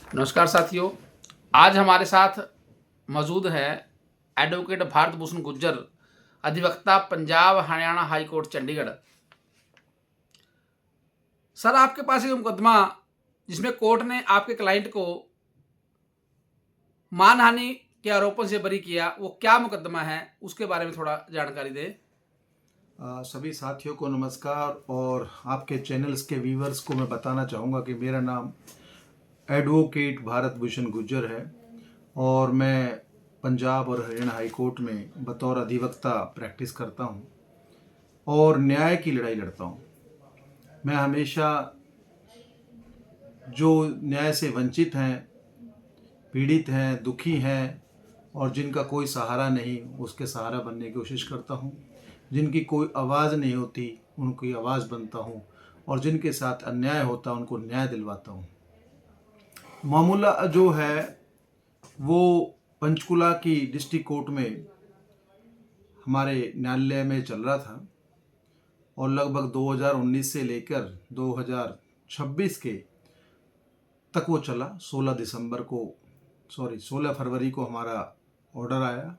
नमस्कार साथियों। आज हमारे साथ मौजूद है एडवोकेट भारत भूषण गुज्जर, अधिवक्ता, Punjab Haryana high court Chandigarh. Sir, आपके पास एक मुकदमा जिसमें कोर्ट ने आपके क्लाइंट को मानहानि के आरोपों से बरी किया, वो क्या मुकदमा है, उसके बारे में थोड़ा जानकारी दें। सभी साथियों को नमस्कार और आपके चैनल्स के व्यूवर्स को मैं बताना चाहूँगा कि मेरा नाम एडवोकेट भारत भूषण गुज्जर है और मैं पंजाब और हरियाणा हाई कोर्ट में बतौर अधिवक्ता प्रैक्टिस करता हूँ और न्याय की लड़ाई लड़ता हूँ। मैं हमेशा जो न्याय से वंचित हैं, पीड़ित हैं, दुखी हैं और जिनका कोई सहारा नहीं, उसके सहारा बनने की कोशिश करता हूँ। जिनकी कोई आवाज़ नहीं होती, उनकी आवाज़ बनता हूँ और जिनके साथ अन्याय होता है उनको न्याय दिलवाता हूँ। मामला जो है वो पंचकुला की डिस्ट्रिक्ट कोर्ट में हमारे न्यायालय में चल रहा था और लगभग 2019 से लेकर 2026 के तक वो चला। 16 फरवरी को हमारा ऑर्डर आया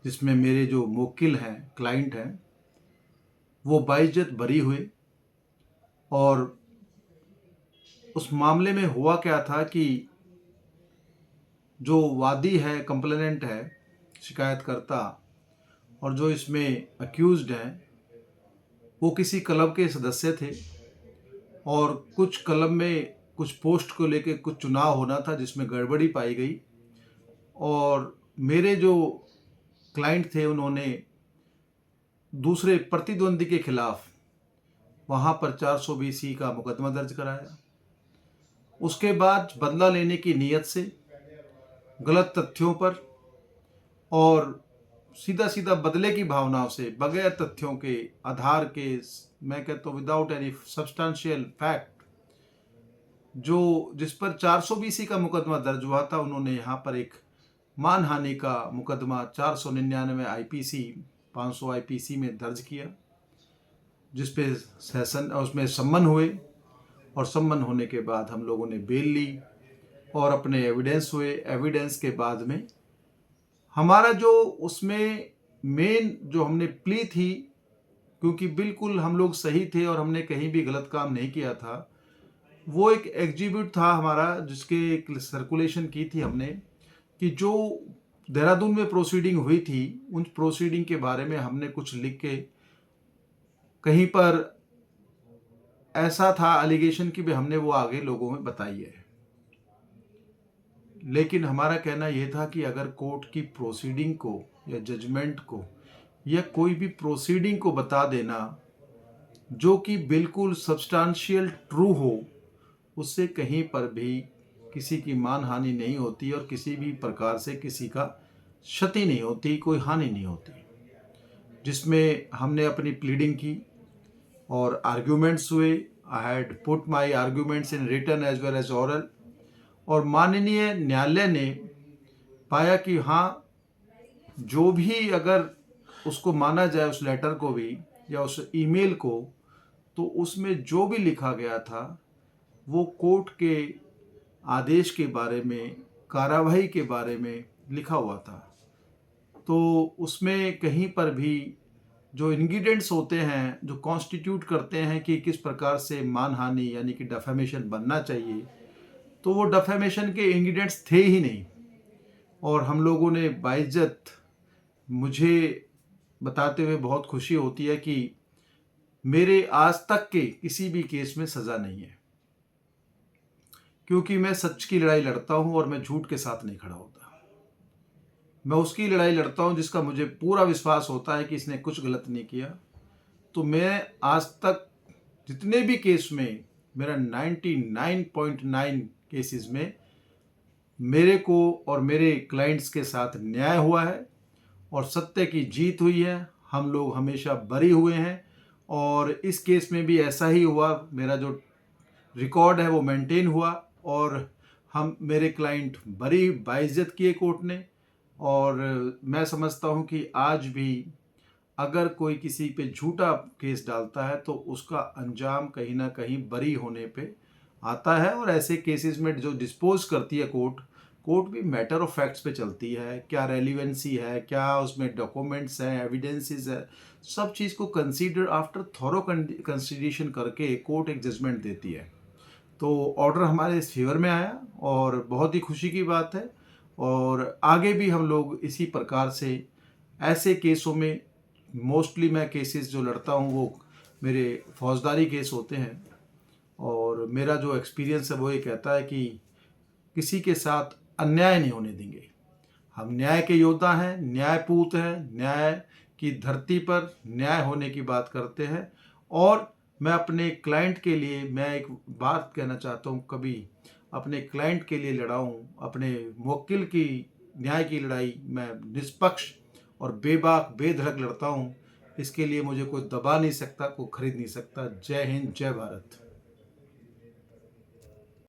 जिसमें मेरे जो मुवक्किल हैं, क्लाइंट हैं, वो बाइज्जत बरी हुए। और उस मामले में हुआ क्या था कि जो वादी है, कंप्लेनेंट है, शिकायतकर्ता, और जो इसमें अक्यूज्ड हैं, वो किसी क्लब के सदस्य थे और कुछ क्लब में कुछ पोस्ट को लेके कुछ चुनाव होना था जिसमें गड़बड़ी पाई गई और मेरे जो क्लाइंट थे उन्होंने दूसरे प्रतिद्वंदी के खिलाफ वहाँ पर 420 का मुकदमा दर्ज कराया। उसके बाद बदला लेने की नीयत से गलत तथ्यों पर और सीधा सीधा बदले की भावनाओं से, बगैर तथ्यों के, आधार के, मैं कहता हूँ विदाउट एनी सब्सटेंशियल फैक्ट, जो जिस पर 420 का मुकदमा दर्ज हुआ था, उन्होंने यहाँ पर एक मानहानि का मुकदमा 499 आईपीसी 500 आईपीसी में दर्ज किया, जिस पे सेशन उसमें सम्मन हुए और सम्मन होने के बाद हम लोगों ने बेल ली और अपने एविडेंस हुए। एविडेंस के बाद में हमारा जो उसमें मेन जो हमने प्ली थी, क्योंकि बिल्कुल हम लोग सही थे और हमने कहीं भी गलत काम नहीं किया था, वो एक एग्जीब्यूट था हमारा जिसके एक सर्कुलेशन की थी हमने कि जो देहरादून में प्रोसीडिंग हुई थी, उन प्रोसीडिंग के बारे में हमने कुछ लिख के कहीं पर ऐसा था एलिगेशन कि भी हमने वो आगे लोगों में बताई है। लेकिन हमारा कहना यह था कि अगर कोर्ट की प्रोसीडिंग को या जजमेंट को या कोई भी प्रोसीडिंग को बता देना जो कि बिल्कुल सब्सटेंशियल ट्रू हो, उससे कहीं पर भी किसी की मानहानि नहीं होती और किसी भी प्रकार से किसी का क्षति नहीं होती, कोई हानि नहीं होती। जिसमें हमने अपनी प्लीडिंग की और आर्ग्यूमेंट्स हुए। I had put my arguments in written as well as oral और माननीय न्यायालय ने पाया कि हाँ, जो भी अगर उसको माना जाए, उस लेटर को भी या उस ईमेल को, तो उसमें जो भी लिखा गया था वो कोर्ट के आदेश के बारे में, कार्रवाई के बारे में लिखा हुआ था। तो उसमें कहीं पर भी जो इंग्रेडिएंट्स होते हैं जो कॉन्स्टिट्यूट करते हैं कि किस प्रकार से मानहानि यानी कि डेफेमेशन बनना चाहिए, तो वो डेफेमेशन के इंग्रेडिएंट्स थे ही नहीं। और हम लोगों ने बाइज्जत, मुझे बताते हुए बहुत खुशी होती है कि मेरे आज तक के किसी भी केस में सज़ा नहीं है, क्योंकि मैं सच की लड़ाई लड़ता हूं और मैं झूठ के साथ नहीं खड़ा होता। मैं उसकी लड़ाई लड़ता हूं जिसका मुझे पूरा विश्वास होता है कि इसने कुछ गलत नहीं किया। तो मैं आज तक जितने भी केस में, मेरा 99.9 केसेस में मेरे को और मेरे क्लाइंट्स के साथ न्याय हुआ है और सत्य की जीत हुई है। हम लोग हमेशा बरी हुए हैं और इस केस में भी ऐसा ही हुआ। मेरा जो रिकॉर्ड है वो मेंटेन हुआ और हम मेरे क्लाइंट बरी बाइज्जत किए कोर्ट ने। और मैं समझता हूँ कि आज भी अगर कोई किसी पे झूठा केस डालता है तो उसका अंजाम कहीं ना कहीं बरी होने पे आता है। और ऐसे केसेस में जो डिस्पोज करती है कोर्ट भी मैटर ऑफ फैक्ट्स पे चलती है, क्या रेलिवेंसी है, क्या उसमें डॉक्यूमेंट्स हैं, एविडेंसेस है, सब चीज़ को कंसीडर आफ्टर थॉरो कंसिडरेशन करके कोर्ट एक जजमेंट देती है। तो ऑर्डर हमारे इस फेवर में आया और बहुत ही खुशी की बात है। और आगे भी हम लोग इसी प्रकार से ऐसे केसों में, मोस्टली मैं केसेस जो लड़ता हूँ वो मेरे फौजदारी केस होते हैं, और मेरा जो एक्सपीरियंस है वो ये कहता है कि किसी के साथ अन्याय नहीं होने देंगे। हम न्याय के योद्धा हैं, न्यायपूत हैं, न्याय की धरती पर न्याय होने की बात करते हैं। और मैं अपने क्लाइंट के लिए मैं एक बात कहना चाहता हूँ, कभी अपने क्लाइंट के लिए लड़ा हूँ, अपने मुवक्किल की न्याय की लड़ाई मैं निष्पक्ष और बेबाक बेधड़क लड़ता हूँ। इसके लिए मुझे कोई दबा नहीं सकता, कोई खरीद नहीं सकता। जय हिंद, जय भारत।